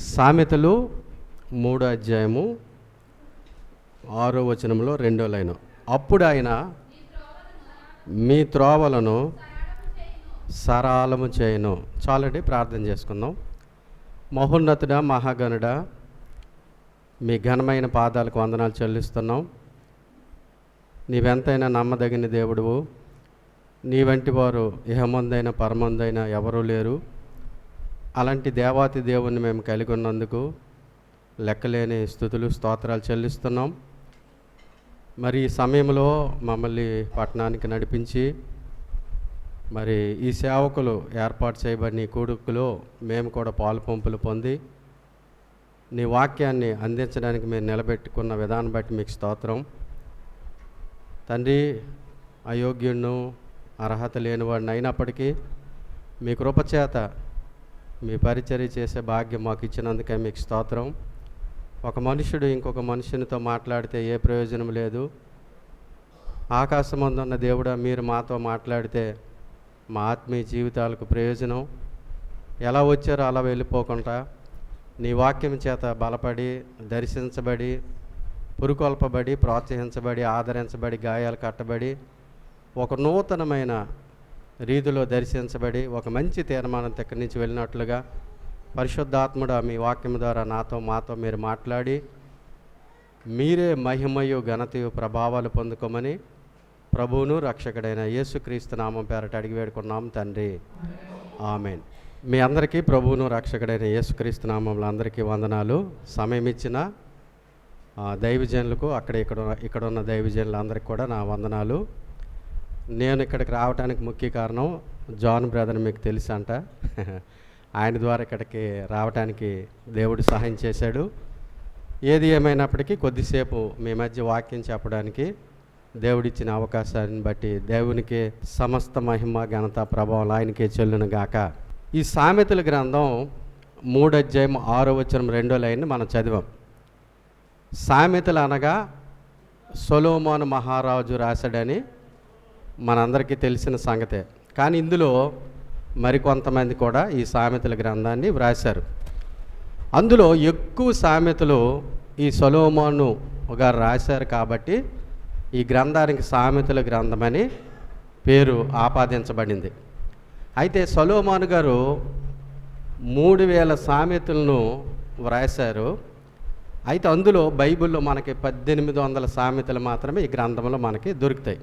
సామెతలు 3వ అధ్యాయము 6వ వచనంలో 2వ లైను. అప్పుడు ఆయన మీ త్రోవలను సరళము చేయను. చాలండి, ప్రార్థన చేసుకుందాం. మహోన్నతుడా, మహాగణుడా, మీ ఘనమైన పాదాలకు వందనాలు చెల్లిస్తున్నాం. నీవెంతైనా నమ్మదగిన దేవుడువు. నీ వంటి వారు ఇహమందైన పరమందైన ఎవరూ లేరు. అలాంటి దేవాతి దేవుణ్ణి మేము కలిగి ఉన్నందుకు లెక్కలేని స్తుతులు స్తోత్రాలు చెల్లిస్తున్నాం. మరి ఈ సమయంలో మమ్మల్ని పట్టణానికి నడిపించి మరి ఈ సేవకులు ఏర్పాటు చేయబడిన ఈ కూడుకులో మేము కూడా పాలు పంపులు పొంది నీ వాక్యాన్ని అందించడానికి మేము నిలబెట్టుకున్న విధానం బట్టి మీకు స్తోత్రం. తండ్రి, అయోగ్యుడును అర్హత లేనివాడిని అయినప్పటికీ మీ కృపచేత మీ పరిచర్య చేసే భాగ్యం మాకు ఇచ్చినందుకే మీకు స్తోత్రం. ఒక మనుషుడు ఇంకొక మనుషునితో మాట్లాడితే ఏ ప్రయోజనం లేదు. ఆకాశమందున్న దేవుడా, మీరు మాతో మాట్లాడితే మా ఆత్మీయ జీవితాలకు ప్రయోజనం. ఎలా వచ్చారో అలా వెళ్ళిపోకుండా నీ వాక్యం చేత బలపడి, దర్శించబడి, పురుకొల్పబడి, ప్రోత్సహించబడి, ఆదరించబడి, గాయాలు కట్టబడి, ఒక నూతనమైన రీతిలో దర్శించబడి ఒక మంచి తీర్మానం దగ్గర నుంచి వెళ్ళినట్లుగా పరిశుద్ధాత్ముడు మీ వాక్యం ద్వారా మాతో మీరు మాట్లాడి మీరే మహిమయు ఘనతయు ప్రభావాలు పొందుకోమని ప్రభువును రక్షకుడైన యేసుక్రీస్తు నామం పేరట అడిగి వేడుకున్నాం తండ్రి, ఆమేన్. మీ అందరికీ ప్రభువును రక్షకుడైన యేసుక్రీస్తు నామంలో అందరికీ వందనాలు. సమయం ఇచ్చిన దైవజనులకు ఇక్కడ ఉన్న దైవజనులు అందరికీ కూడా నా వందనాలు. నేను ఇక్కడికి రావడానికి ముఖ్య కారణం జాన్ బ్రదర్, మీకు తెలుసు అంట. ఆయన ద్వారా ఇక్కడికి రావడానికి దేవుడు సహాయం చేశాడు. ఏది ఏమైనప్పటికీ కొద్దిసేపు మీ మధ్య వాక్యం చెప్పడానికి దేవుడిచ్చిన అవకాశాన్ని బట్టి దేవునికి సమస్త మహిమ ఘనత ప్రభావం ఆయనకే చెల్లును గాక. ఈ సామెతల గ్రంథం 3వ అధ్యాయం 6వ వచనం 2వ లైన్ని మనం చదివాం. సామెతలు అనగా సొలొమోను మహారాజు రాశాడని మనందరికీ తెలిసిన సంగతే. కానీ ఇందులో మరికొంతమంది కూడా ఈ సామెతల గ్రంథాన్ని వ్రాశారు. అందులో ఎక్కువ సామెతలు ఈ సొలొమోను గారు రాశారు కాబట్టి ఈ గ్రంథానికి సామెతల గ్రంథమని పేరు ఆపాదించబడింది. అయితే సొలొమోను గారు 3000 సామెతలను వ్రాశారు. అయితే అందులో బైబిల్లో మనకి 1800 సామెతలు మాత్రమే ఈ గ్రంథంలో మనకి దొరుకుతాయి.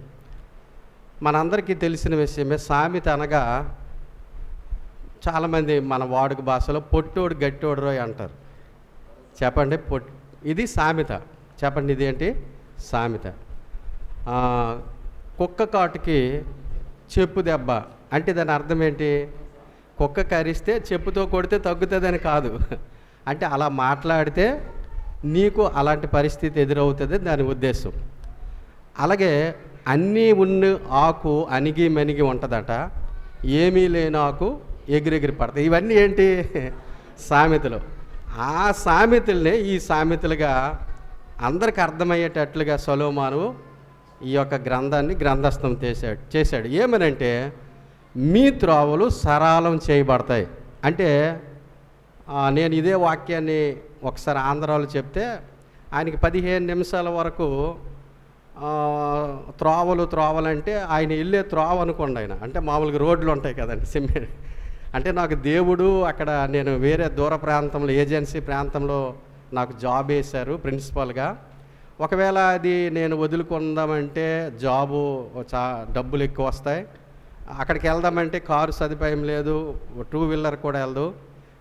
మనందరికీ తెలిసిన విషయమే. సామెత అనగా చాలామంది మన వాడుక భాషలో పొట్టోడు గట్టోడు రోయ్ అంటారు. చెప్పండి, ఇది సామెత. చెప్పండి, ఇది ఏంటి? సామెత. కుక్క కాటుకి చెప్పు దెబ్బ అంటే దాని అర్థం ఏంటి? కుక్క కరిస్తే చెప్పుతో కొడితే తగ్గుతుందని కాదు. అంటే అలా మాట్లాడితే నీకు అలాంటి పరిస్థితి ఎదురవుతుంది దాని ఉద్దేశం. అలాగే అన్నీ ఉన్న ఆకు అణిగి మెనిగి ఉంటుందట, ఏమీ లేని ఆకు ఎగిరెగిరి పడతాయి. ఇవన్నీ ఏంటి? సామెతలు. ఆ సామెతల్ని ఈ సామెతలుగా అందరికి అర్థమయ్యేటట్లుగా సొలొమోను ఈ యొక్క గ్రంథాన్ని గ్రంథస్థం చేశాడు. ఏమనంటే మీ త్రోవలు సరళం చేయబడతాయి. అంటే నేను ఇదే వాక్యాన్ని ఒకసారి ఆంధ్రాలో చెప్తే ఆయనకి 15 నిమిషాల వరకు త్రోవలంటే ఆయన వెళ్ళే త్రోవ అనుకోండి. ఆయన అంటే మామూలుగా రోడ్లు ఉంటాయి కదండి, సిమెంట్. అంటే నాకు దేవుడు అక్కడ నేను వేరే దూర ప్రాంతంలో ఏజెన్సీ ప్రాంతంలో నాకు జాబ్ వేశారు ప్రిన్సిపల్గా. ఒకవేళ అది నేను వదులుకుందామంటే జాబు డబ్బులు ఎక్కువ వస్తాయి. అక్కడికి వెళ్దామంటే కారు సదుపాయం లేదు, 2 వీలర్ కూడా వెళ్ళదు.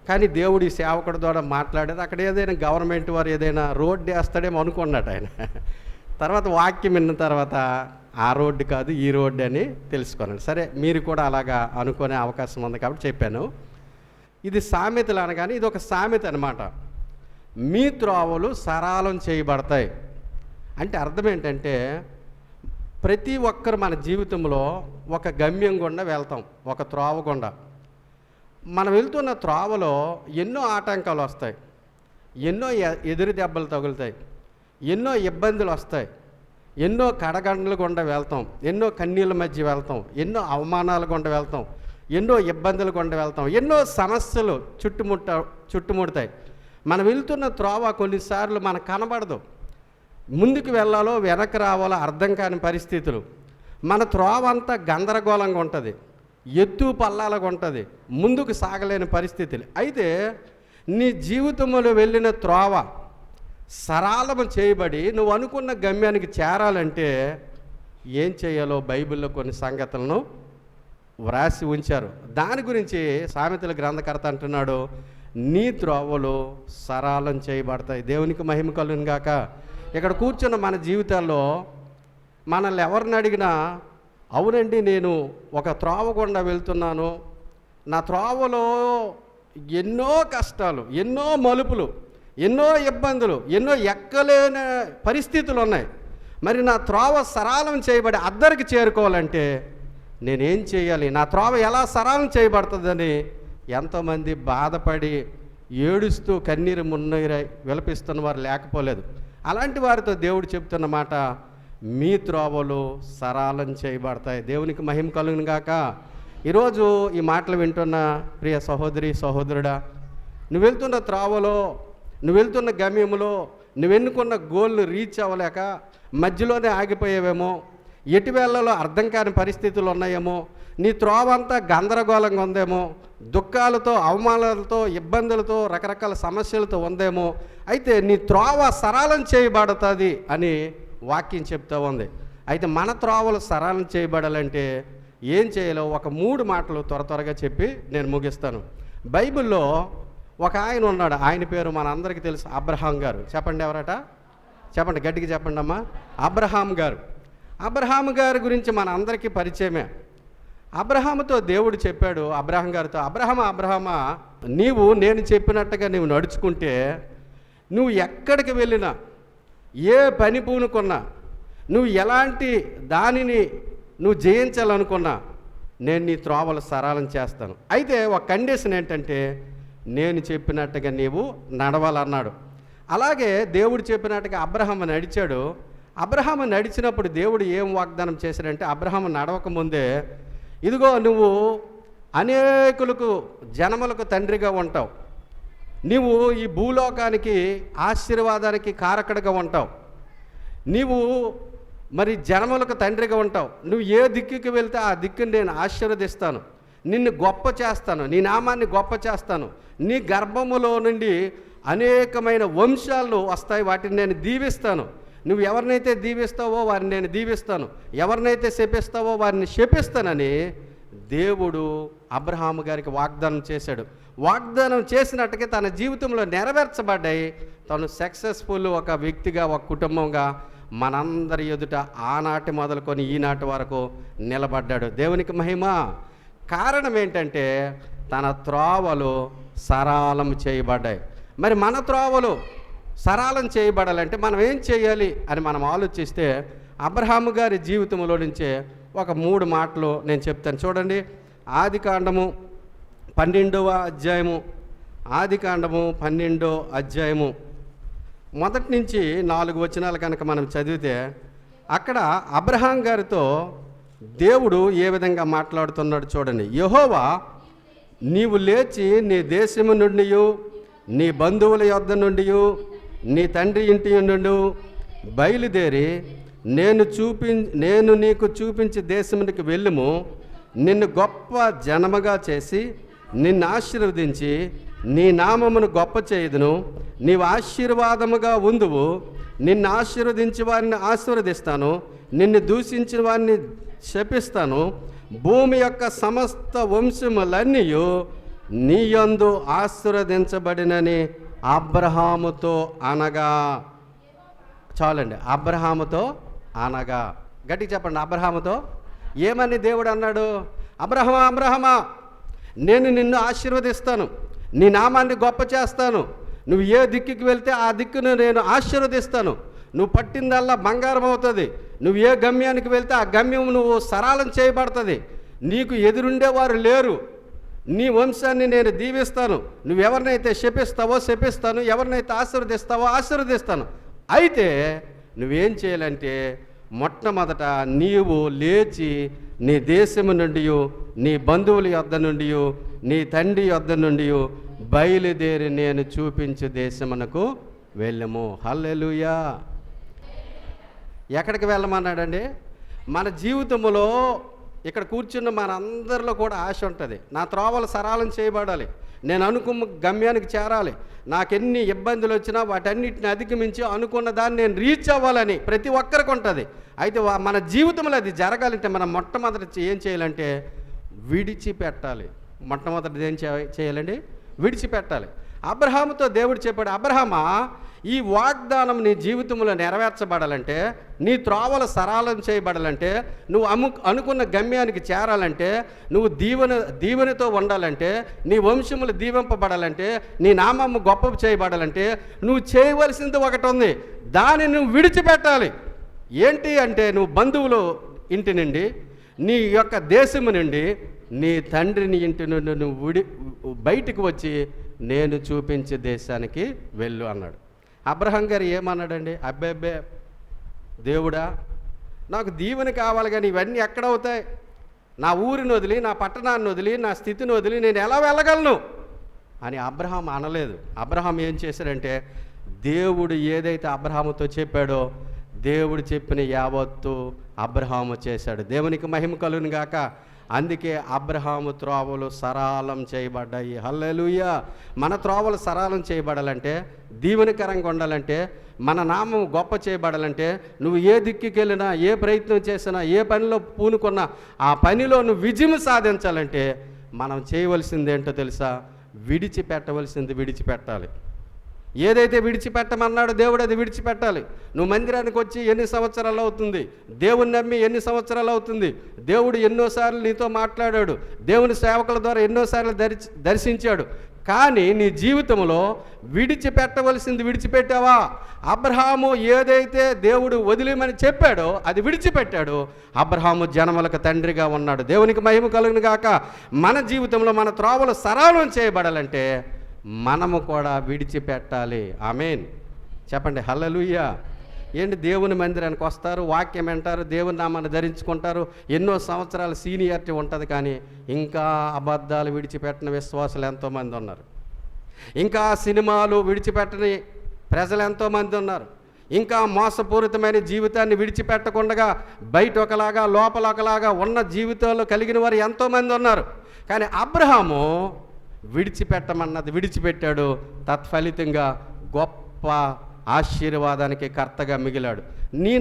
కానీ దేవుడు ఈ సేవకుడి ద్వారా మాట్లాడేది అక్కడ ఏదైనా గవర్నమెంట్ వారు ఏదైనా రోడ్డు వేస్తాడేమో అనుకున్నాడు ఆయన. తర్వాత వాక్యం విన్న తర్వాత ఆ రోడ్డు కాదు ఈ రోడ్డు అని తెలుసుకున్నాను. సరే, మీరు కూడా అలాగా అనుకునే అవకాశం ఉంది కాబట్టి చెప్పాను. ఇది సామెతలు అనగానే ఇది ఒక సామెత అనమాట. మీ త్రోవలు సరళం చేయబడతాయి అంటే అర్థం ఏంటంటే ప్రతి ఒక్కరు మన జీవితంలో ఒక గమ్యం గుండా వెళ్తాం, ఒక త్రోవ గుండా. మనం వెళ్తున్న త్రోవలో ఎన్నో ఆటంకాలు వస్తాయి, ఎన్నో ఎదురు దెబ్బలు తగులుతాయి, ఎన్నో ఇబ్బందులు వస్తాయి, ఎన్నో కడగండ్ల గుండా వెళ్తాం, ఎన్నో కన్నీళ్ళ మధ్య వెళ్తాం, ఎన్నో అవమానాల గుండా వెళ్తాం, ఎన్నో ఇబ్బందులు గుండా వెళ్తాం, ఎన్నో సమస్యలు చుట్టుముడతాయి. మనం వెళ్తున్న త్రోవ కొన్నిసార్లు మనకు కనబడదు. ముందుకు వెళ్ళాలో వెనక్కి రావాలో అర్థం కాని పరిస్థితులు. మన త్రోవ అంతా గందరగోళంగా ఉంటుంది, ఎత్తు పల్లాలుగా ఉంటుంది, ముందుకు సాగలేని పరిస్థితులు. అయితే నీ జీవితంలో వెళ్ళిన త్రోవ సరళము చేయబడి నువ్వు అనుకున్న గమ్యానికి చేరాలంటే ఏం చేయాలో బైబిల్లో కొన్ని సంగతులను వ్రాసి ఉంచారు. దాని గురించి సామెతల గ్రంథకర్త అంటున్నాడు, నీ త్రోవలు సరళం చేయబడతాయి. దేవునికి మహిమ కలుగును గాక. ఇక్కడ కూర్చున్న మన జీవితాల్లో మనల్ని ఎవరిని అడిగినా, అవునండి నేను ఒక త్రోవ గుండా వెళ్తున్నాను, నా త్రోవలో ఎన్నో కష్టాలు, ఎన్నో మలుపులు, ఎన్నో ఇబ్బందులు, ఎన్నో ఎక్కలేని పరిస్థితులు ఉన్నాయి, మరి నా త్రోవ సరళం చేయబడి అద్దరికి చేరుకోవాలంటే నేనేం చేయాలి, నా త్రోవ ఎలా సరళం చేయబడుతుందని ఎంతోమంది బాధపడి ఏడుస్తూ కన్నీరు మున్నీరై విలపిస్తున్న వారు లేకపోలేదు. అలాంటి వారితో దేవుడు చెప్తున్న మాట, మీ త్రోవలు సరళం చేయబడతాయి. దేవునికి మహిమ కలుగును గాక. ఈరోజు ఈ మాటలు వింటున్న ప్రియ సహోదరి సహోదరుడా, నువ్వు వెళ్తున్న త్రోవలో, నువ్వు వెళ్తున్న గమ్యంలో నువ్వు ఎన్నుకున్న గోల్ను రీచ్ అవ్వలేక మధ్యలోనే ఆగిపోయేవేమో, ఎటువేళ్లలో అర్థం కాని పరిస్థితులు ఉన్నాయేమో, నీ త్రోవ అంతా గందరగోళంగా ఉందేమో, దుఃఖాలతో, అవమానాలతో, ఇబ్బందులతో, రకరకాల సమస్యలతో ఉందేమో. అయితే నీ త్రోవ సరళం చేయబడుతుంది అని వాక్యం చెప్తూ ఉంది. అయితే మన త్రోవలు సరళం చేయబడాలంటే ఏం చేయాలో ఒక 3 మాటలు త్వరగా చెప్పి నేను ముగిస్తాను. బైబిల్లో ఒక ఆయన ఉన్నాడు, ఆయన పేరు మన అందరికీ తెలుసు, అబ్రహాం గారు. చెప్పండి ఎవరట? చెప్పండి, గట్టిగా చెప్పండి అమ్మా. అబ్రహాం గారు. అబ్రహాం గారి గురించి మన అందరికీ పరిచయమే. అబ్రహాముతో దేవుడు చెప్పాడు, అబ్రహాం గారితో, అబ్రహామా నీవు నేను చెప్పినట్టుగా నీవు నడుచుకుంటే, నువ్వు ఎక్కడికి వెళ్ళినా, ఏ పని పూనుకున్నా, నువ్వు ఎలాంటి దానిని నువ్వు జయించాలనుకున్నా నేను నీ త్రోవలు సరళం చేస్తాను. అయితే ఒక కండిషన్ ఏంటంటే, నేను చెప్పినట్టుగా నీవు నడవాలన్నాడు. అలాగే దేవుడు చెప్పినట్టుగా అబ్రహాము నడిచాడు. అబ్రహాము నడిచినప్పుడు దేవుడు ఏం వాగ్దానం చేశాడంటే, అబ్రహాము నడవకముందే, ఇదిగో నువ్వు అనేకులకు జనములకు తండ్రిగా ఉంటావు, నీవు ఈ భూలోకానికి ఆశీర్వాదానికి కారకుడిగా ఉంటావు, నీవు మరి జనములకు తండ్రిగా ఉంటావు, నువ్వు ఏ దిక్కుకి వెళ్తే ఆ దిక్కుని నేను ఆశీర్వదిస్తాను, నిన్ను గొప్ప చేస్తాను, నీ నామాన్ని గొప్ప చేస్తాను, నీ గర్భములో నుండి అనేకమైన వంశాలు వస్తాయి, వాటిని నేను దీవిస్తాను, నువ్వు ఎవరినైతే దీవిస్తావో వారిని నేను దీవిస్తాను, ఎవరినైతే శపిస్తావో వారిని శపిస్తానని దేవుడు అబ్రహాము గారికి వాగ్దానం చేశాడు. వాగ్దానం చేసినట్టుగా తన జీవితంలో నెరవేర్చబడ్డాయి. తను సక్సెస్ఫుల్ ఒక వ్యక్తిగా, ఒక కుటుంబంగా మనందరి ఎదుట ఆనాటి మొదలుకొని ఈనాటి వరకు నిలబడ్డాడు. దేవునికి మహిమ. కారణం ఏంటంటే తన త్రోవలు సరళం చేయబడ్డాయి. మరి మన త్రోవలు సరళం చేయబడాలంటే మనం ఏం చేయాలి అని మనం ఆలోచిస్తే, అబ్రహాము గారి జీవితంలో నుంచే ఒక 3 మాటలు నేను చెప్తాను. చూడండి, ఆదికాండము 12వ అధ్యాయము, ఆదికాండము 12వ అధ్యాయము మొదటి నుంచి 4 వచనాలు కనుక మనం చదివితే, అక్కడ అబ్రహాం గారితో దేవుడు ఏ విధంగా మాట్లాడుతున్నాడు చూడండి. యెహోవా నీవు లేచి నీ దేశము నుండి, నీ బంధువుల యొద్ద నుండి, నీ తండ్రి ఇంటి నుండి బయలుదేరి నేను నీకు చూపించి దేశమునికి వెళ్ళుము, నిన్ను గొప్ప జనముగా చేసి నిన్ను ఆశీర్వదించి నీ నామమును గొప్ప చేయుదును, నీవు ఆశీర్వాదముగా ఉందువు, నిన్ను ఆశీర్వదించి వారిని ఆశీర్వదిస్తాను, నిన్ను దూషించిన వారిని శపిస్తాను, భూమి యొక్క సమస్త వంశములన్నీ నీ యందు ఆశీర్వదించబడినని అబ్రహాముతో అనగా. చాలండి, అబ్రహాముతో అనగా. గట్టిగా చెప్పండి, అబ్రహాముతో ఏమని దేవుడు అన్నాడు? అబ్రహమా నేను నిన్ను ఆశీర్వదిస్తాను, నీ నామాన్ని గొప్ప చేస్తాను, నువ్వు ఏ దిక్కుకి వెళ్తే ఆ దిక్కును నేను ఆశీర్వదిస్తాను, నువ్వు పట్టిందల్లా బంగారం అవుతుంది, నువ్వు ఏ గమ్యానికి వెళ్తే ఆ గమ్యం నువ్వు సరళం చేయబడుతుంది, నీకు ఎదురుండేవారు లేరు, నీ వంశాన్ని నేను దీవిస్తాను, నువ్వెవరినైతే శపిస్తావో శపిస్తాను, ఎవరినైతే ఆశీర్వదిస్తావో ఆశీర్వదిస్తాను. అయితే నువ్వేం చేయాలంటే, మొట్టమొదట నీవు లేచి నీ దేశము నుండి, నీ బంధువుల యొద్ద నుండి, నీ తండ్రి యొద్ద నుండి బయలుదేరి నేను చూపించు దేశమునకు వెళ్ళము. హల్లెలూయా. ఎక్కడికి వెళ్ళమన్నాడండి? మన జీవితంలో ఇక్కడ కూర్చున్న మనందరిలో కూడా ఆశ ఉంటుంది. నా త్రోవలు సరళం చేయబడాలి, నేను అనుకున్న గమ్యానికి చేరాలి, నాకెన్ని ఇబ్బందులు వచ్చినా వాటన్నిటిని అధిగమించి అనుకున్న దాన్ని నేను రీచ్ అవ్వాలని ప్రతి ఒక్కరికి ఉంటుంది. అయితే మన జీవితంలో అది జరగాలంటే మనం మొట్టమొదటి ఏం చేయాలంటే విడిచిపెట్టాలి. మొట్టమొదటిది ఏం చేయాలండి? విడిచిపెట్టాలి. అబ్రహాముతో దేవుడు చెప్పాడు, అబ్రహామా, ఈ వాగ్దానం నీ జీవితంలో నెరవేర్చబడాలంటే, నీ త్రోవలు సరళం చేయబడాలంటే, నువ్వు అనుకున్న గమ్యానికి చేరాలంటే, నువ్వు దీవెనతో ఉండాలంటే, నీ వంశములు దీవింపబడాలంటే, నీ నామము గొప్ప చేయబడాలంటే నువ్వు చేయవలసింది ఒకటి ఉంది. దాన్ని నువ్వు విడిచిపెట్టాలి. ఏంటి అంటే, నువ్వు బంధువులు ఇంటి నుండి, నీ యొక్క దేశము నుండి, నీ తండ్రిని ఇంటి నుండి నువ్వు బయటకు వచ్చి నేను చూపించే దేశానికి వెళ్ళు అన్నాడు. అబ్రహాం గారు ఏమన్నాడండి? అబ్బే దేవుడా, నాకు దీవెన కావాలి కానీ ఇవన్నీ ఎక్కడవుతాయి? నా ఊరిని వదిలి, నా పట్టణాన్ని వదిలి, నా స్థితిని వదిలి నేను ఎలా వెళ్ళగలను అని అబ్రహాం అనలేదు. అబ్రహాం ఏం చేశాడంటే, దేవుడు ఏదైతే అబ్రహాముతో చెప్పాడో దేవుడు చెప్పిన యావత్తు అబ్రహాము చేశాడు. దేవునికి మహిమ కలుగును గాక. అందుకే అబ్రహాము త్రోవలు సరళం చేయబడ్డాయి. హల్లెలూయా. మన త్రోవలు సరళం చేయబడాలంటే, దీవెనకరంగా ఉండాలంటే, మన నామం గొప్ప చేయబడాలంటే, నువ్వు ఏ దిక్కుకి వెళ్ళినా, ఏ ప్రయత్నం చేసినా, ఏ పనిలో పూనుకున్నా ఆ పనిలో నువ్వు విజయం సాధించాలంటే మనం చేయవలసింది ఏంటో తెలుసా? విడిచిపెట్టవలసింది విడిచిపెట్టాలి. ఏదైతే విడిచిపెట్టమన్నాడో దేవుడు అది విడిచిపెట్టాలి. నువ్వు మందిరానికి వచ్చి ఎన్ని సంవత్సరాలు అవుతుంది? దేవుని నమ్మి ఎన్ని సంవత్సరాలు అవుతుంది? దేవుడు ఎన్నోసార్లు నీతో మాట్లాడాడు, దేవుని సేవకుల ద్వారా ఎన్నోసార్లు దర్శించాడు. కానీ నీ జీవితంలో విడిచిపెట్టవలసింది విడిచిపెట్టావా? అబ్రహాము ఏదైతే దేవుడు వదిలేమని చెప్పాడో అది విడిచిపెట్టాడు. అబ్రహాము జనములకు తండ్రిగా ఉన్నాడు. దేవునికి మహిమ కలుగును గాక. మన జీవితంలో మన త్రోవలు సరళం చేయబడాలంటే మనము కూడా విడిచిపెట్టాలి. ఆమేన్ చెప్పండి. హల్లెలూయా. ఏంటి, దేవుని మందిరానికి వస్తారు, వాక్యం వింటారు, దేవుని నామాన్ని ధరించుకుంటారు, ఎన్నో సంవత్సరాల సీనియారిటీ ఉంటుంది, కానీ ఇంకా అబద్ధాలు విడిచిపెట్టిన విశ్వాసులు ఎంతోమంది ఉన్నారు. ఇంకా సినిమాలు విడిచిపెట్టని ప్రజలు ఎంతోమంది ఉన్నారు. ఇంకా మోసపూరితమైన జీవితాన్ని విడిచిపెట్టకుండా బయట ఒకలాగా లోపల ఒకలాగా ఉన్న జీవితాలు కలిగిన వారు ఎంతోమంది ఉన్నారు. కానీ అబ్రహాము విడిచిపెట్టమన్నది విడిచిపెట్టాడు. తత్ఫలితంగా గొప్ప ఆశీర్వాదానికి కర్తగా మిగిలాడు.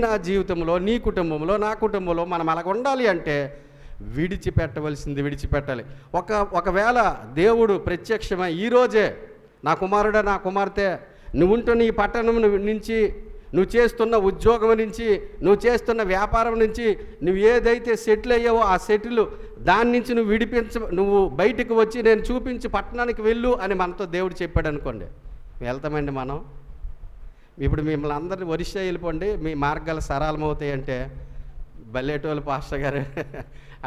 నా జీవితంలో, నీ కుటుంబంలో, నా కుటుంబంలో మనం అలాగ ఉండాలి అంటే విడిచిపెట్టవలసింది విడిచిపెట్టాలి. ఒకవేళ దేవుడు ప్రత్యక్షమై ఈరోజే, నా కుమారుడా, నా కుమార్తె, నువ్వు ఉంటున్న ఈ పట్టణం నుంచి, నువ్వు చేస్తున్న ఉద్యోగం నుంచి, నువ్వు చేస్తున్న వ్యాపారం నుంచి, నువ్వు ఏదైతే సెటిల్ అయ్యావో ఆ సెటిల్ దాని నుంచి నువ్వు బయటకు వచ్చి నేను చూపించి పట్టణానికి వెళ్ళు అని మనతో దేవుడు చెప్పాడు అనుకోండి, వెళ్తామండి మనం? ఇప్పుడు మిమ్మల్ని అందరినీ ఒరిస్సా వెళ్ళిపోండి, మీ మార్గాలు సరళమవుతాయి అంటే, బల్లేటోళ్ళు పాస్టర్ గారు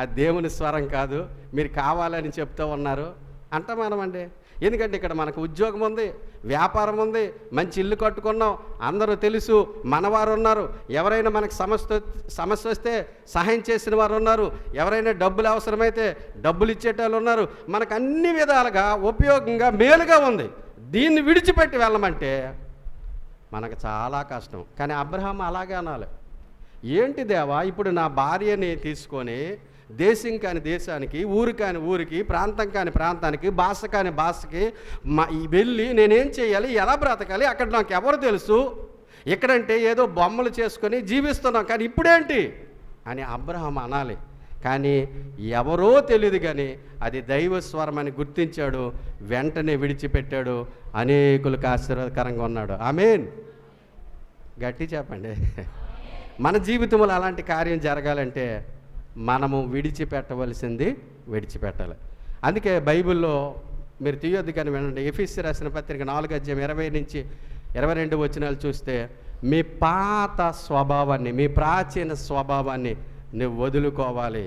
అది దేవుని స్వరం కాదు, మీరు కావాలని చెప్తూ ఉన్నారు అంటామనమండి. ఎందుకంటే ఇక్కడ మనకు ఉద్యోగం ఉంది, వ్యాపారం ఉంది, మంచి ఇల్లు కట్టుకున్నాం, అందరూ తెలుసు, మనవారు ఉన్నారు, ఎవరైనా మనకు సమస్య వస్తే సహాయం చేసిన వారు ఉన్నారు, ఎవరైనా డబ్బులు అవసరమైతే డబ్బులు ఇచ్చేటోళ్ళు ఉన్నారు, మనకు అన్ని విధాలుగా ఉపయోగంగా మేలుగా ఉంది. దీన్ని విడిచిపెట్టి వెళ్ళమంటే మనకు చాలా కష్టం. కానీ అబ్రహాం అలాగే అనాలి. ఏంటి దేవా, ఇప్పుడు నా భార్యని తీసుకొని దేశం కాని దేశానికి, ఊరు కాని ఊరికి, ప్రాంతం కాని ప్రాంతానికి, భాష కాని భాషకి వెళ్ళి నేనేం చేయాలి, ఎలా బ్రతకాలి, అక్కడ నాకు ఎవరు తెలుసు, ఇక్కడంటే ఏదో బొమ్మలు చేసుకొని జీవిస్తున్నాం, కానీ ఇప్పుడేంటి అని అబ్రహాం అనాలి. కానీ ఎవరో తెలియదు, కానీ అది దైవస్వరం అని గుర్తించాడు, వెంటనే విడిచిపెట్టాడు, అనేకులకు ఆశీర్వాదకరంగా ఉన్నాడు. ఆమేన్ గట్టి చెప్పండి. మన జీవితంలో అలాంటి కార్యం జరగాలంటే మనము విడిచిపెట్టవలసింది విడిచిపెట్టాలి. అందుకే బైబిల్లో మీరు తీయొద్దు కానీ వినండి, ఎఫెసీ రాసిన పత్రిక 4:20-22 వచనాలు చూస్తే, మీ పాత స్వభావాన్ని, మీ ప్రాచీన స్వభావాన్ని నువ్వు వదులుకోవాలి.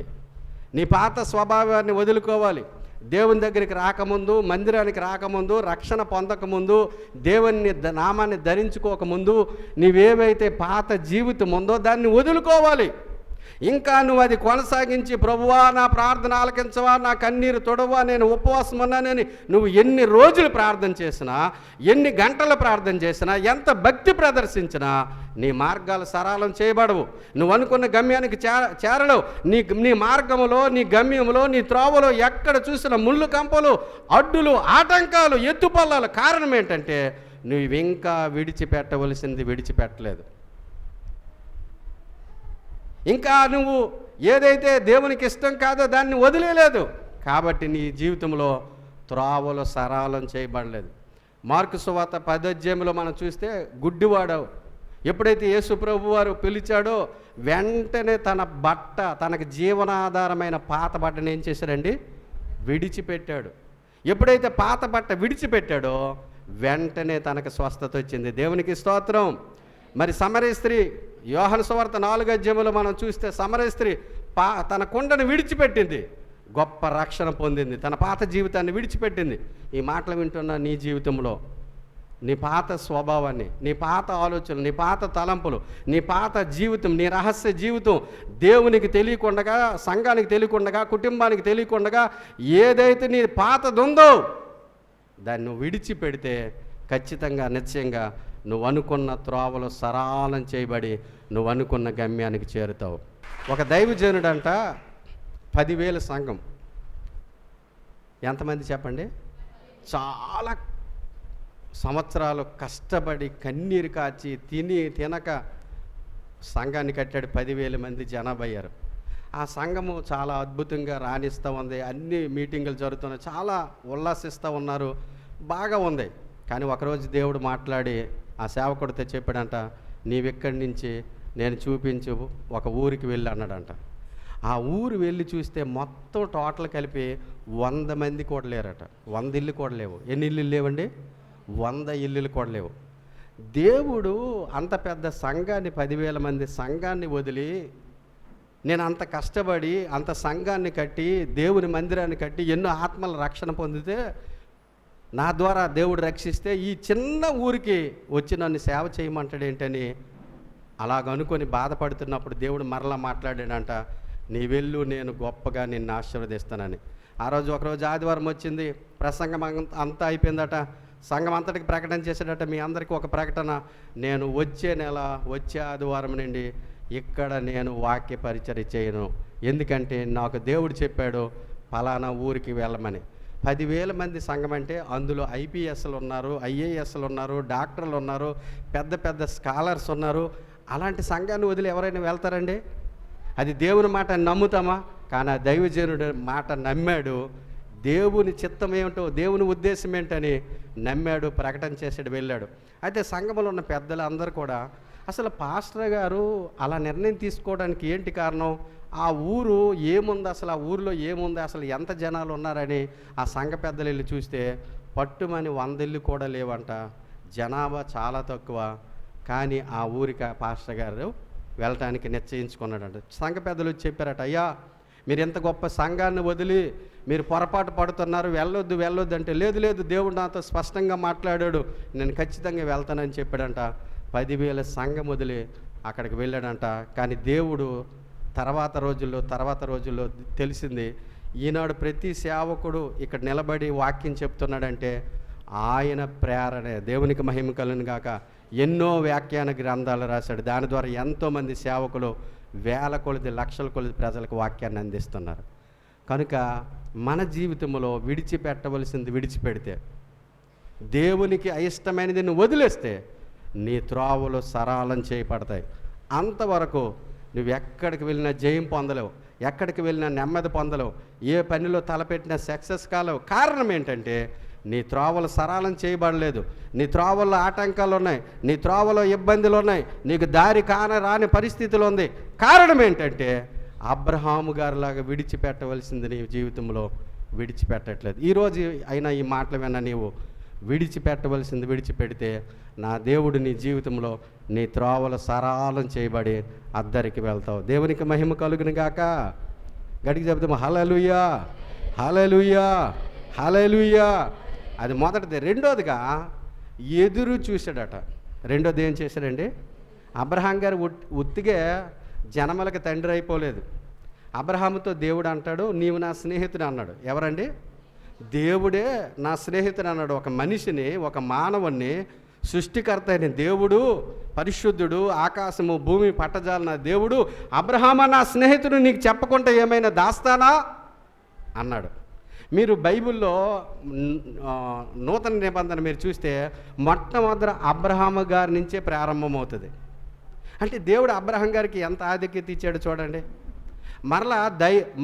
నీ పాత స్వభావాన్ని వదులుకోవాలి. దేవుని దగ్గరికి రాకముందు, మందిరానికి రాకముందు, రక్షణ పొందకముందు, దేవుని నామాన్ని ధరించుకోకముందు నీవేవైతే పాత జీవితం ఉందో దాన్ని వదులుకోవాలి. ఇంకా నువ్వు అది కొనసాగించి, ప్రభువా నా ప్రార్థన ఆలకించవా, నా కన్నీరు తొడవా, నేను ఉపవాసం ఉన్నానని నువ్వు ఎన్ని రోజులు ప్రార్థన చేసినా, ఎన్ని గంటలు ప్రార్థన చేసినా, ఎంత భక్తి ప్రదర్శించినా నీ మార్గాలు సరళం చేయబడవు. నువ్వు అనుకున్న గమ్యానికి చేరలేవు. నీ మార్గంలో, నీ గమ్యంలో, నీ త్రోవలో ఎక్కడ చూసిన ముళ్ళు కంపలు, అడ్డులు, ఆటంకాలు, ఎత్తుపల్లాలు. కారణం ఏంటంటే నువ్వు ఇంకా విడిచిపెట్టవలసింది విడిచిపెట్టలేదు. ఇంకా నువ్వు ఏదైతే దేవునికి ఇష్టం కాదో దాన్ని వదిలేలేదు. కాబట్టి నీ జీవితంలో త్రోవలు సరళం చేయబడలేదు. మార్కు సువార్త 10వ అధ్యాయంలో మనం చూస్తే గుడ్డివాడు ఎప్పుడైతే యేసు ప్రభు వారు పిలిచాడో వెంటనే తన బట్ట, తనకు జీవనాధారమైన పాత బట్టను ఏం చేశాడండి? విడిచిపెట్టాడు. ఎప్పుడైతే పాత బట్ట విడిచిపెట్టాడో వెంటనే తనకు స్వస్థత వచ్చింది. దేవునికి స్తోత్రం. మరి సమరయ స్త్రీ, యోహాను సువార్త 4వ అధ్యాయంలో మనం చూస్తే సమరయ స్త్రీ తన కుండను విడిచిపెట్టింది, గొప్ప రక్షణ పొందింది, తన పాత జీవితాన్ని విడిచిపెట్టింది. ఈ మాటలు వింటున్న నీ జీవితంలో నీ పాత స్వభావాన్ని, నీ పాత ఆలోచనలు, నీ పాత తలంపులు, నీ పాత జీవితం, నీ రహస్య జీవితం దేవునికి తెలియకుండా, సంఘానికి తెలియకుండా, కుటుంబానికి తెలియకుండా ఏదైతే నీ పాతదుందో దాన్ని నువ్వు విడిచిపెడితే ఖచ్చితంగా, నిశ్చయంగా నువ్వు అనుకున్న త్రోవలు సరళం చేయబడి నువ్వు అనుకున్న గమ్యానికి చేరుతావు. ఒక దైవజనుడంట 10,000 సంఘం. ఎంతమంది చెప్పండి? చాలా సంవత్సరాలు కష్టపడి కన్నీరు కాచి తినక సంఘాన్ని కట్టాడు. 10,000 మంది జనాభా అయ్యారు. ఆ సంఘము చాలా అద్భుతంగా రాణిస్తూ ఉంది. అన్ని మీటింగులు జరుగుతున్నాయి, చాలా ఉల్లాసిస్తూ ఉన్నారు, బాగా ఉంది. కానీ ఒకరోజు దేవుడు మాట్లాడి ఆ సేవకుడితో చెప్పాడంట, నీవెక్కడి నుంచి నేను చూపించు ఒక ఊరికి వెళ్ళి అన్నాడంట. ఆ ఊరు వెళ్ళి చూస్తే మొత్తం టోటల్ కలిపి 100 మంది కూడా లేరట. 100 ఇల్లు కూడా లేవు. ఎన్ని ఇల్లు లేవండి? 100 ఇల్లులు కూడా లేవు. దేవుడు అంత పెద్ద సంఘాన్ని, 10,000 మంది సంఘాన్ని వదిలి, నేను అంత కష్టపడి అంత సంఘాన్ని కట్టి, దేవుని మందిరాన్ని కట్టి, ఎన్నో ఆత్మల రక్షణ పొందితే, నా ద్వారా దేవుడు రక్షిస్తే, ఈ చిన్న ఊరికి వచ్చి నన్ను సేవ చేయమంటాడు ఏంటని అలాగనుకొని బాధపడుతున్నప్పుడు దేవుడు మరలా మాట్లాడాడంట, నీ వెళ్ళు, నేను గొప్పగా నిన్ను ఆశీర్వదిస్తానని. ఆ రోజు ఒకరోజు ఆదివారం వచ్చింది, ప్రసంగం అంతా అయిపోయిందట. సంఘం అంతటికి ప్రకటన చేశాడట, మీ అందరికీ ఒక ప్రకటన, నేను వచ్చే నెల, వచ్చే ఆదివారం నుండి ఇక్కడ నేను వాక్య పరిచర్య చేయను. ఎందుకంటే నాకు దేవుడు చెప్పాడు ఫలానా ఊరికి వెళ్ళమని. 10,000 మంది సంఘం అంటే అందులో IPSలు ఉన్నారు, IASలు ఉన్నారు, డాక్టర్లు ఉన్నారు, పెద్ద పెద్ద స్కాలర్స్ ఉన్నారు. అలాంటి సంఘాన్ని వదిలి ఎవరైనా వెళ్తారండి? అది దేవుని మాట నమ్ముతామా? కానీ ఆ దైవజనుడు మాట నమ్మాడు. దేవుని చిత్తం ఏమిటో, దేవుని ఉద్దేశం ఏంటని నమ్మాడు, ప్రకటన చేసాడు, వెళ్ళాడు. అయితే సంఘంలో ఉన్న పెద్దలు అందరూ కూడా, అసలు పాస్టర్ గారు అలా నిర్ణయం తీసుకోవడానికి ఏంటి కారణం? ఆ ఊరు ఏముంది, అసలు ఆ ఊరిలో ఏముంది, అసలు ఎంత జనాలు ఉన్నారని ఆ సంఘ పెద్దలు వెళ్ళి చూస్తే పట్టుమని 100 ఇల్లు కూడా లేవంట. జనాభా చాలా తక్కువ. కానీ ఆ ఊరికి పాస్టర్ గారు వెళ్ళటానికి నిశ్చయించుకున్నాడంట. సంఘ పెద్దలు చెప్పారట, అయ్యా మీరు ఎంత గొప్ప సంఘాన్ని వదిలి మీరు పొరపాటు పడుతున్నారు, వెళ్ళొద్దు అంటే, లేదు దేవుడు నాతో స్పష్టంగా మాట్లాడాడు, నేను ఖచ్చితంగా వెళ్తానని చెప్పాడంట. 10,000 సంఘం వదిలి అక్కడికి వెళ్ళాడంట. కానీ దేవుడు తర్వాత రోజుల్లో తెలిసింది, ఈనాడు ప్రతి సేవకుడు ఇక్కడ నిలబడి వాక్యం చెప్తున్నాడంటే ఆయన ప్రేరణే. దేవునికి మహిమ కలుగును గాక. ఎన్నో వ్యాఖ్యాన గ్రంథాలు రాశాడు. దాని ద్వారా ఎంతోమంది సేవకులు వేల కొలది, లక్షల కొలది ప్రజలకు వాక్యాన్ని అందిస్తున్నారు. కనుక మన జీవితంలో విడిచిపెట్టవలసింది విడిచిపెడితే, దేవునికి అయిష్టమైనది నువ్వు వదిలేస్తే నీ త్రోవలు సరళం చేయబడతాయి. అంతవరకు నువ్వు ఎక్కడికి వెళ్ళినా జయం పొందలేవు, ఎక్కడికి వెళ్ళినా నెమ్మది పొందలేవు, ఏ పనిలో తలపెట్టినా సక్సెస్ కాలేవు. కారణం ఏంటంటే నీ త్రోవలు సరళం చేయబడలేదు, నీ త్రోవల్లో ఆటంకాలు ఉన్నాయి, నీ త్రోవలో ఇబ్బందులు ఉన్నాయి, నీకు దారి రాని పరిస్థితులు ఉంది. కారణం ఏంటంటే అబ్రహాము గారిలాగా విడిచిపెట్టవలసింది నీ జీవితంలో విడిచిపెట్టట్లేదు. ఈరోజు అయినా ఈ మాటలు విన్నా నీవు విడిచిపెట్టవలసింది విడిచిపెడితే నా దేవుడు నీ జీవితంలో నీ త్రోవలు సరళం చేయబడి అద్దరికి వెళ్తావు. దేవునికి మహిమ కలుగును గాక. గడికి చెబుతాము హల్లెలూయా, హల్లెలూయా, హల్లెలూయా. అది మొదటిది. రెండోదిగా ఎదురు చూశాడట. రెండోది ఏం చేశాడండి? అబ్రహాం గారు ఉత్తిగా జనములకు తండ్రి అయిపోలేదు. అబ్రహాముతో దేవుడు అంటాడు, నీవు నా స్నేహితుడు అన్నాడు. ఎవరండి? దేవుడే నా స్నేహితుడు అన్నాడు. ఒక మనిషిని, ఒక మానవుణ్ణి, సృష్టికర్త అయిన దేవుడు, పరిశుద్ధుడు, ఆకాశము భూమి పట్టజాలన దేవుడు, అబ్రహామా నా స్నేహితుడు నీకు చెప్పకుండా ఏమైనా దాస్తానా అన్నాడు. మీరు బైబిల్లో నూతన నిబంధన మీరు చూస్తే మొట్టమొదట అబ్రహాము గారి నుంచే ప్రారంభమవుతుంది. అంటే దేవుడు అబ్రహాం గారికి ఎంత ఆధిక్యత ఇచ్చాడు చూడండి. మరలా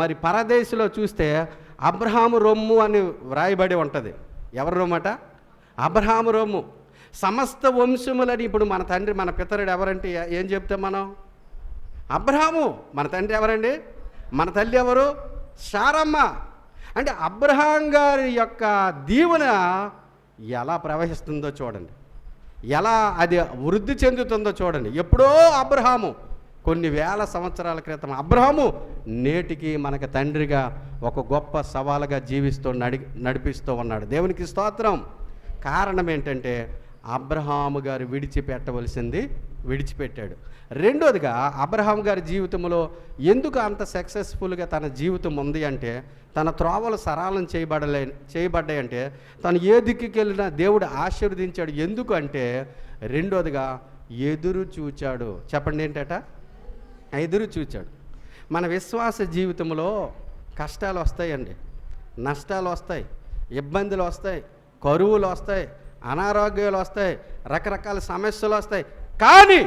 మరి పరదేశంలో చూస్తే అబ్రహాము రొమ్ము అని వ్రాయబడి ఉంటుంది. ఎవరి రొమ్మట? అబ్రహాము రొమ్ము. సమస్త వంశములని ఇప్పుడు మన తండ్రి, మన పితరుడు ఎవరంటే ఏం చెప్తాం మనం? అబ్రహాము. మన తండ్రి ఎవరండి? మన తల్లి ఎవరు? శారమ్మ. అంటే అబ్రహాం గారి యొక్క దీవెన ఎలా ప్రవహిస్తుందో చూడండి, ఎలా అది వృద్ధి చెందుతుందో చూడండి. ఎప్పుడో అబ్రహాము, కొన్ని వేల సంవత్సరాల క్రితం అబ్రహాము నేటికి మనకు తండ్రిగా ఒక గొప్ప సవాలుగా జీవిస్తూ నడిపిస్తూ ఉన్నాడు. దేవునికి స్తోత్రం. కారణం ఏంటంటే అబ్రహాము గారు విడిచిపెట్టవలసింది విడిచిపెట్టాడు. రెండోదిగా అబ్రహాం గారి జీవితంలో ఎందుకు అంత సక్సెస్ఫుల్గా తన జీవితం ఉంది అంటే, తన త్రోవలు సరళం చేయబడ్డాయంటే, తను ఏ దిక్కుకి వెళ్ళినా దేవుడు ఆశీర్వదించాడు. ఎందుకు అంటే రెండోదిగా ఎదురు చూచాడు. చెప్పండి ఏంటట? ఎదురు చూచాడు. మన విశ్వాస జీవితంలో కష్టాలు వస్తాయండి, నష్టాలు వస్తాయి, ఇబ్బందులు వస్తాయి, కరువులు వస్తాయి, అనారోగ్యాలు వస్తాయి, రకరకాల సమస్యలు వస్తాయి. కానీ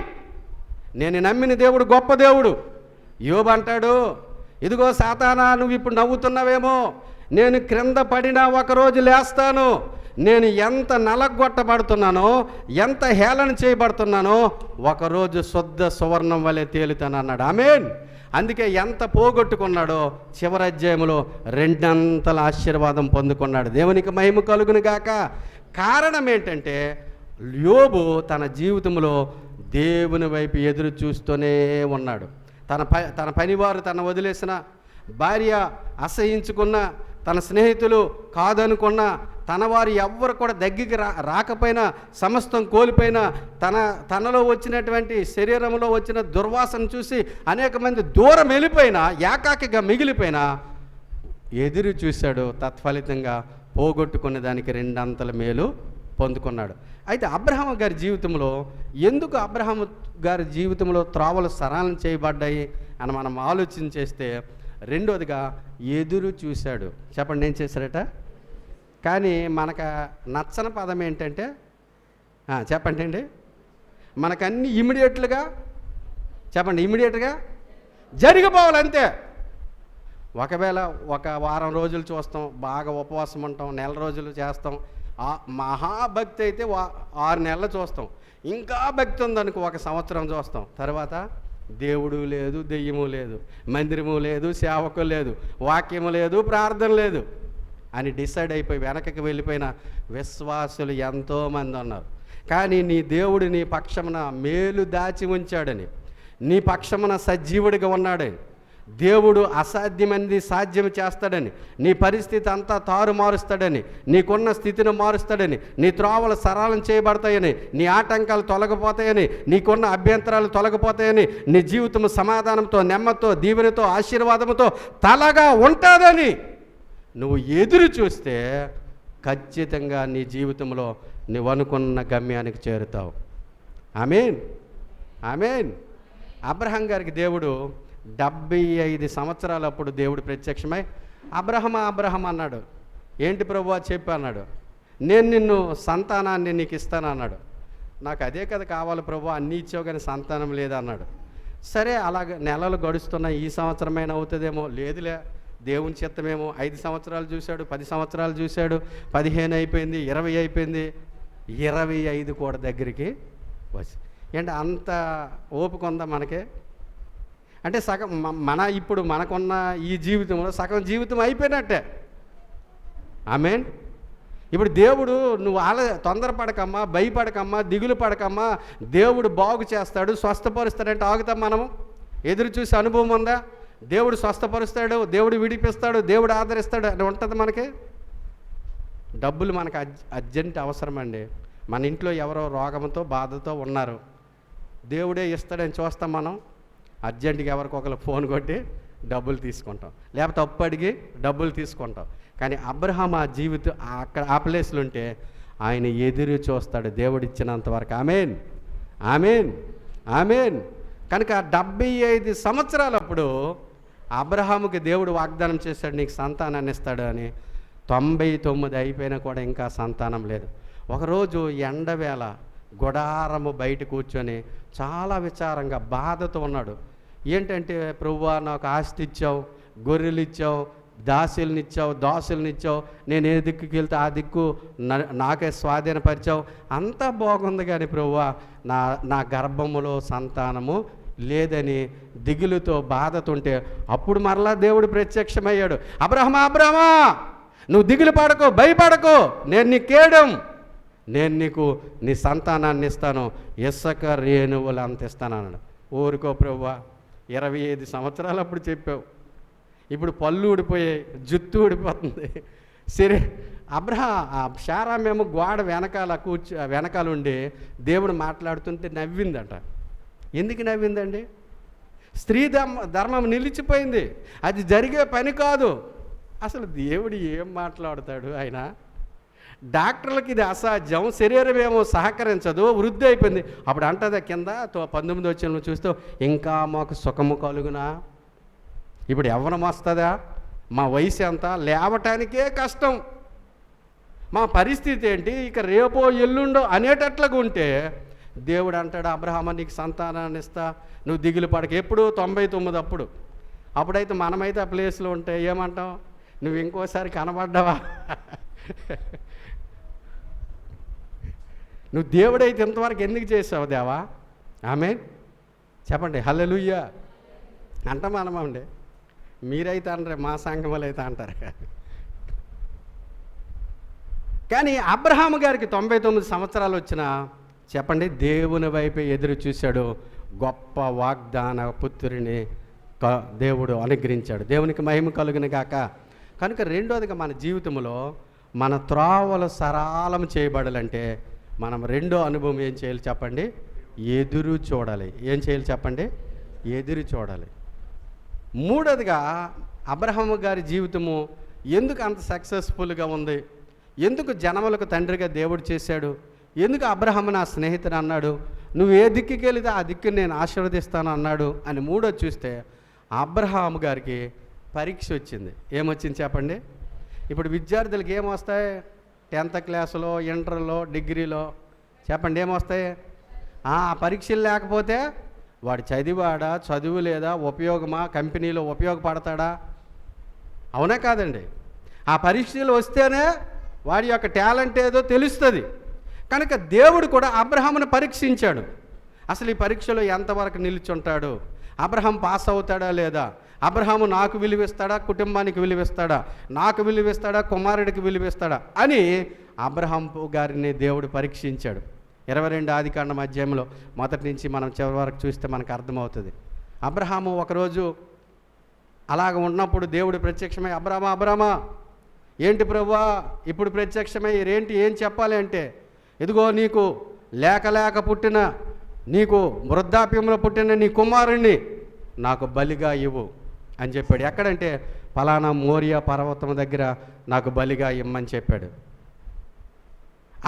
నేను నమ్మిన దేవుడు గొప్ప దేవుడు. యోబు అంటాడు, ఇదిగో సాతానా, నువ్వు ఇప్పుడు నవ్వుతున్నావేమో, నేను క్రింద పడినా ఒకరోజు లేస్తాను. నేను ఎంత నలగొట్టబడుతున్నానో, ఎంత హేళన చేయబడుతున్నానో, ఒకరోజు శుద్ధ సువర్ణం వలె తేలుతాను అన్నాడు. ఆమేన్. అందుకే ఎంత పోగొట్టుకున్నాడో చివరి అధ్యాయంలో రెండంతల ఆశీర్వాదం పొందుకున్నాడు. దేవునికి మహిమ కలుగును గాక. కారణం ఏంటంటే యోబు తన జీవితంలో దేవుని వైపు ఎదురు చూస్తూనే ఉన్నాడు. తన పనివారు తన వదిలేసిన, భార్య అసహించుకున్న, తన స్నేహితులు కాదనుకున్న, తన వారు ఎవ్వరు కూడా దగ్గరికి రాకపోయినా, సమస్తం కోల్పోయినా, తనలో వచ్చినటువంటి శరీరంలో వచ్చిన దుర్వాసన చూసి అనేక మంది దూరం వెళ్ళిపోయినా, ఏకాకిగా మిగిలిపోయినా ఎదురు చూశాడు. తత్ఫలితంగా పోగొట్టుకునే దానికి రెండంతల మేలు పొందుకున్నాడు. అయితే అబ్రహాము గారి జీవితంలో ఎందుకు అబ్రహాము గారి జీవితంలో త్రోవలు సరళం చేయబడ్డాయి అని మనం ఆలోచన చేస్తే, రెండోదిగా ఎదురు చూశాడు. చెప్పండి ఏం చేశారట? కానీ మనకు నచ్చని పదం ఏంటంటే, చెప్పండి అండి, మనకన్నీ ఇమ్మీడియట్లుగా, చెప్పండి, ఇమ్మీడియట్గా జరిగిపోవాలంతే. ఒకవేళ ఒక వారం రోజులు చూస్తాం, బాగా ఉపవాసం ఉంటాం, నెల రోజులు చేస్తాం, మహాభక్తి అయితే 6 నెలలు చూస్తాం. ఇంకా భక్తి ఉందనుకో 1 సంవత్సరం చూస్తాం. తర్వాత దేవుడు లేదు, దెయ్యము లేదు, మందిరము లేదు, సేవకు లేదు, వాక్యము లేదు, ప్రార్థన లేదు అని డిసైడ్ అయిపోయి వెనకకి వెళ్ళిపోయిన విశ్వాసులు ఎంతోమంది ఉన్నారు. కానీ నీ దేవుడు నీ పక్షమున మేలు దాచి ఉంచాడని, నీ పక్షమున సజీవుడిగా ఉన్నాడని, దేవుడు అసాధ్యమైనది సాధ్యం చేస్తాడని, నీ పరిస్థితి అంతా తారుమారుస్తాడని, నీకున్న స్థితిని మారుస్తాడని, నీ త్రోవలు సరళం చేయబడతాయని, నీ ఆటంకాలు తొలగిపోతాయని, నీకున్న అభ్యంతరాలు తొలగిపోతాయని, నీ జీవితం సమాధానంతో, నెమ్మదితో, దీవెనతో, ఆశీర్వాదంతో తలగా ఉంటుందని నువ్వు ఎదురు చూస్తే ఖచ్చితంగా నీ జీవితంలో నువ్వు అనుకున్న గమ్యానికి చేరుతావు. ఆమేన్, ఆమేన్. అబ్రహాం గారికి దేవుడు 75 సంవత్సరాలప్పుడు దేవుడు ప్రత్యక్షమై అబ్రహం అన్నాడు. ఏంటి ప్రభువా చెప్పి అన్నాడు. నేను నిన్ను సంతానాన్ని నీకు ఇస్తాను అన్నాడు. నాకు అదే కదా కావాలి ప్రభు, అన్నీ ఇచ్చావు కానీ సంతానం లేదన్నాడు. సరే, అలాగ నెలలు గడుస్తున్నాయి, ఈ సంవత్సరమైనా అవుతుందేమో, లేదులే దేవుని చిత్తమేమో. 5 సంవత్సరాలు చూశాడు, 10 సంవత్సరాలు చూశాడు, 15 అయిపోయింది, 20 అయిపోయింది, 25 కూడా దగ్గరికి వచ్చి. ఏంటి అంత ఓపిక ఉందా మనకే? అంటే సగం ఇప్పుడు మనకున్న ఈ జీవితంలో సగం జీవితం అయిపోయినట్టే. ఆమేన్. ఇప్పుడు దేవుడు నువ్వు తొందరపడకమ్మా, భయపడకమ్మా, దిగులు పడకమ్మా, దేవుడు బాగు చేస్తాడు, స్వస్థపరుస్తాడంటే ఆగుతాం మనము? ఎదురు చూసి అనుభవం ఉందా? దేవుడు స్వస్థపరుస్తాడు, దేవుడు విడిపిస్తాడు, దేవుడు ఆదరిస్తాడు అని ఉంటుంది మనకి. డబ్బులు మనకు అర్జెంట్ అవసరం అండి. మన ఇంట్లో ఎవరో రోగంతో బాధతో ఉన్నారు, దేవుడే ఇస్తాడని చూస్తాం మనం. అర్జెంటుగా ఎవరికొకరు ఫోన్ కొట్టి డబ్బులు తీసుకుంటాం, లేకపోతే అప్పు అడిగి డబ్బులు తీసుకుంటాం. కానీ అబ్రహాం ఆ జీవితం అక్కడ ఆ ప్లేస్లో ఉంటే ఆయన ఎదురు చూస్తాడు దేవుడిచ్చినంత వరకు. ఆమేన్, ఆమేన్, ఆమేన్. కనుక 75 సంవత్సరాలప్పుడు అబ్రహాముకి దేవుడు వాగ్దానం చేశాడు, నీకు సంతానాన్ని ఇస్తాడు అని. 99 అయిపోయినా కూడా ఇంకా సంతానం లేదు. ఒకరోజు ఎండవేళ గుడారము బయట కూర్చొని చాలా విచారంగా బాధతో ఉన్నాడు. ఏంటంటే, ప్రభువా నాకు ఆస్తి ఇచ్చావు, గొర్రెలు ఇచ్చావు, దాసుల్ని ఇచ్చావు, నేను ఏ దిక్కుకి వెళ్తే ఆ దిక్కు నాకే స్వాధీనపరిచావు, అంతా బాగుంది. కానీ ప్రభువా నా గర్భములో సంతానము లేదని దిగులుతో బాధతుంటే అప్పుడు మరలా దేవుడు ప్రత్యక్షమయ్యాడు. అబ్రహమా, అబ్రహమా, నువ్వు దిగులు పడకు, భయపడకు, నేను నీ కేడం, నేను నీకు నీ సంతానాన్ని ఇస్తాను, ఇసక రేణువులు అంత ఇస్తాను అన్నాడు. ఊరుకో ప్రభువా, 25 సంవత్సరాలు అప్పుడు చెప్పావు, ఇప్పుడు పళ్ళు ఊడిపోయాయి, జుత్తు ఊడిపోతుంది. సరే, శారామేమో గోడ వెనకాల ఉండి దేవుడు మాట్లాడుతుంటే నవ్విందట. ఎందుకు నవ్విందండి? స్త్రీ ధర్మం నిలిచిపోయింది, అది జరిగే పని కాదు. అసలు దేవుడు ఏం మాట్లాడతాడు? ఆయన డాక్టర్లకి ఇది అసాధ్యం, శరీరం ఏమో సహకరించదు, వృద్ధి అయిపోయింది. అప్పుడు అంటదా కింద 19 వచ్చిన చూస్తూ, ఇంకా మాకు సుఖము కలుగునా? ఇప్పుడు యవ్వనం వస్తుందా? మా వయసు ఎంత? లేవటానికే కష్టం. మా పరిస్థితి ఏంటి? ఇక రేపో ఎల్లుండో అనేటట్లుగా ఉంటే దేవుడు అంటాడు, అబ్రహామా నీకు సంతానాన్ని ఇస్తా, నువ్వు దిగులు పడక. ఎప్పుడు 99 అప్పుడైతే మనమైతే ఆ ప్లేస్లో ఉంటే ఏమంటాం? నువ్వు ఇంకోసారి కనబడ్డావా? నువ్వు దేవుడైతే ఇంతవరకు ఎందుకు చేసావు దేవా? ఆమేన్ చెప్పండి, హల్లెలూయా అంట. మనమండి, మీరైతే అనరే, మా సంఘములు అయితే అంటారు. కానీ అబ్రహాము గారికి 99 సంవత్సరాలు వచ్చినా చెప్పండి, దేవుని వైపే ఎదురు చూశాడు. గొప్ప వాగ్దాన పుత్రుని దేవుడు అనుగ్రహించాడు. దేవునికి మహిమ కలుగును గాక. కనుక రెండోదిగా మన జీవితంలో మన త్రోవలు సరళం చేయబడాలంటే మనం రెండో అనుభవం ఏం చేయాలి చెప్పండి? ఎదురు చూడాలి. ఏం చేయాలి చెప్పండి? ఎదురు చూడాలి. మూడోదిగా అబ్రహాము గారి జీవితము ఎందుకు అంత సక్సెస్ఫుల్గా ఉంది? ఎందుకు జనములకు తండ్రిగా దేవుడు చేశాడు? ఎందుకు అబ్రహాము నా స్నేహితుడు అన్నాడు? నువ్వు ఏ దిక్కుకి వెళితే ఆ దిక్కుని నేను ఆశీర్వదిస్తాను అన్నాడు అని మూడోది చూస్తే, అబ్రహాము గారికి పరీక్ష వచ్చింది. ఏమొచ్చింది చెప్పండి? ఇప్పుడు విద్యార్థులకు ఏమొస్తాయి? 10th క్లాసులో, ఇంటర్లో, డిగ్రీలో చెప్పండి ఏమొస్తాయి? పరీక్షలు లేకపోతే వాడు చదివాడా, చదువు లేదా, ఉపయోగమా, కంపెనీలో ఉపయోగపడతాడా? అవునా కాదండి? ఆ పరీక్షలు వస్తేనే వాడి యొక్క టాలెంట్ ఏదో తెలుస్తుంది. కనుక దేవుడు కూడా అబ్రహామును పరీక్షించాడు. అసలు ఈ పరీక్షలో ఎంతవరకు నిల్చుంటాడు? అబ్రహాం పాస్ అవుతాడా లేదా? అబ్రహాము నాకు విలువిస్తాడా, కుటుంబానికి విలువిస్తాడా, నాకు విలువిస్తాడా, కుమారుడికి విలువిస్తాడా అని అబ్రహాం గారిని దేవుడు పరీక్షించాడు. 22 ఆదికాండం అధ్యాయంలో మొదటి నుంచి మనం చివరి వరకు చూస్తే మనకు అర్థమవుతుంది. అబ్రహాము ఒకరోజు అలాగ ఉన్నప్పుడు దేవుడు ప్రత్యక్షమై, అబ్రహామా, అబ్రహామా, ఏంటి ప్రభువా ఇప్పుడు ప్రత్యక్షమై ఏంటి, ఏం చెప్పాలి అంటే, ఇదిగో నీకు లేక పుట్టిన, నీకు వృద్ధాప్యంలో పుట్టిన నీ కుమారుణ్ణి నాకు బలిగా ఇవ్వు అని చెప్పాడు. ఎక్కడంటే ఫలానా మోరియా పర్వతం దగ్గర నాకు బలిగా ఇమ్మని చెప్పాడు.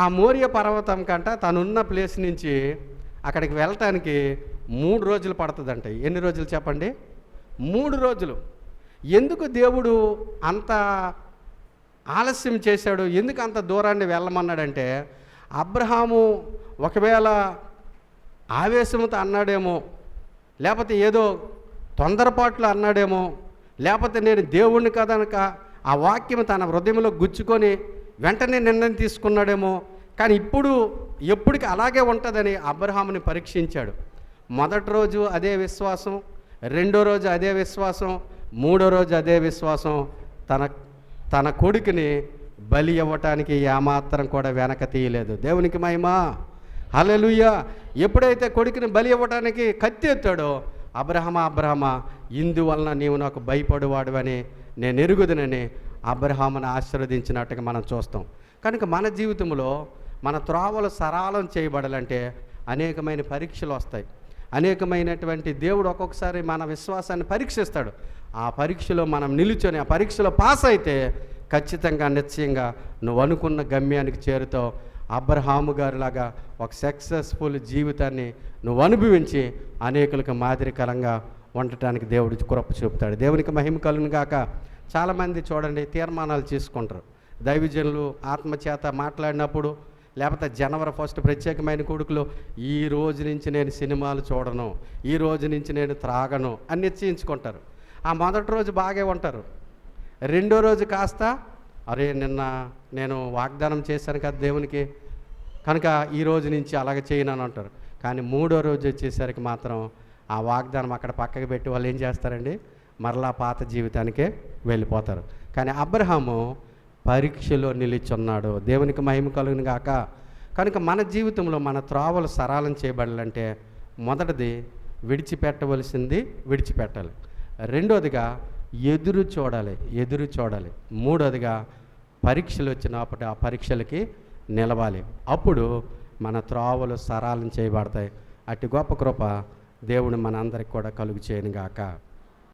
ఆ మోరియా పర్వతం కంట తనున్న ప్లేస్ నుంచి అక్కడికి వెళ్ళటానికి 3 రోజులు పడుతుందంట. ఎన్ని రోజులు చెప్పండి? 3 రోజులు. ఎందుకు దేవుడు అంత ఆలస్యం చేశాడు? ఎందుకు అంత దూరాన్ని వెళ్ళమన్నాడంటే, అబ్రహాము ఒకవేళ ఆవేశంతో అన్నాడేమో, లేకపోతే ఏదో తొందరపాట్లు అన్నాడేమో, లేకపోతే నేను దేవుణ్ణి కదనక ఆ వాక్యం తన హృదయంలో గుచ్చుకొని వెంటనే నిర్ణయం తీసుకున్నాడేమో. కానీ ఎప్పటికి అలాగే ఉంటుందని అబ్రహాముని పరీక్షించాడు. మొదటి రోజు అదే విశ్వాసం, రెండో రోజు అదే విశ్వాసం, మూడో రోజు అదే విశ్వాసం. తన కొడుకుని బలి ఇవ్వటానికి ఏమాత్రం కూడా వెనక తీయలేదు. దేవునికి మహిమ, హల్లెలూయా. ఎప్పుడైతే కొడుకుని బలి ఇవ్వటానికి కత్తి ఎత్తాడో, అబ్రహమా, ఇందువలన నీవు నాకు భయపడువాడువని నేను ఎరుగుదునని అబ్రహామును ఆశీర్వదించినట్టుగా మనం చూస్తాం. కనుక మన జీవితంలో మన త్రోవలు సరళం చేయబడాలంటే అనేకమైన పరీక్షలు వస్తాయి. అనేకమైనటువంటి దేవుడు ఒక్కొక్కసారి మన విశ్వాసాన్ని పరీక్షిస్తాడు. ఆ పరీక్షలో మనం నిలుచొని ఆ పరీక్షలో పాస్ అయితే ఖచ్చితంగా నిశ్చయంగా నువ్వు అనుకున్న గమ్యానికి చేరుతావు. అబ్రహాము గారిలాగా ఒక సక్సెస్ఫుల్ జీవితాన్ని నువ్వు అనుభవించి అనేకులకు మాదిరికరంగా ఉండటానికి దేవుడు కృప చూపుతాడు. దేవునికి మహిమ కలుగును గాక. చాలామంది చూడండి తీర్మానాలు చేసుకుంటారు. దైవజనులు ఆత్మచేత మాట్లాడినప్పుడు, లేకపోతే జనవరి 1 ప్రత్యేకమైన కొడుకులు, ఈ రోజు నుంచి నేను సినిమాలు చూడను, ఈ రోజు నుంచి నేను త్రాగను అని నిశ్చయించుకుంటారు. ఆ మొదటి రోజు బాగే ఉంటారు. రెండో రోజు కాస్త అరే నిన్న నేను వాగ్దానం చేశాను కదా దేవునికి, కనుక ఈ రోజు నుంచి అలాగ చేయనని అంటారు. కానీ మూడో రోజు వచ్చేసరికి మాత్రం ఆ వాగ్దానం అక్కడ పక్కకి పెట్టి వాళ్ళు ఏం చేస్తారండి, మరలా పాత జీవితానికే వెళ్ళిపోతారు. కానీ అబ్రహాము పరీక్షలో నిలిచున్నాడు. దేవునికి మహిమ కలుగును గాక. కనుక మన జీవితంలో మన త్రోవలు సరళం చేయబడాలంటే మొదటిది విడిచిపెట్టవలసింది విడిచిపెట్టాలి. రెండోదిగా ఎదురు చూడాలి. మూడోదిగా పరీక్షలు వచ్చినప్పుడు ఆ పరీక్షలకి నిలవాలి. అప్పుడు మన త్రోవలు సరళం చేయబడతాయి. అట్టి గొప్ప కృప దేవుడు మనందరికి కూడా కలుగు చేయను గాక.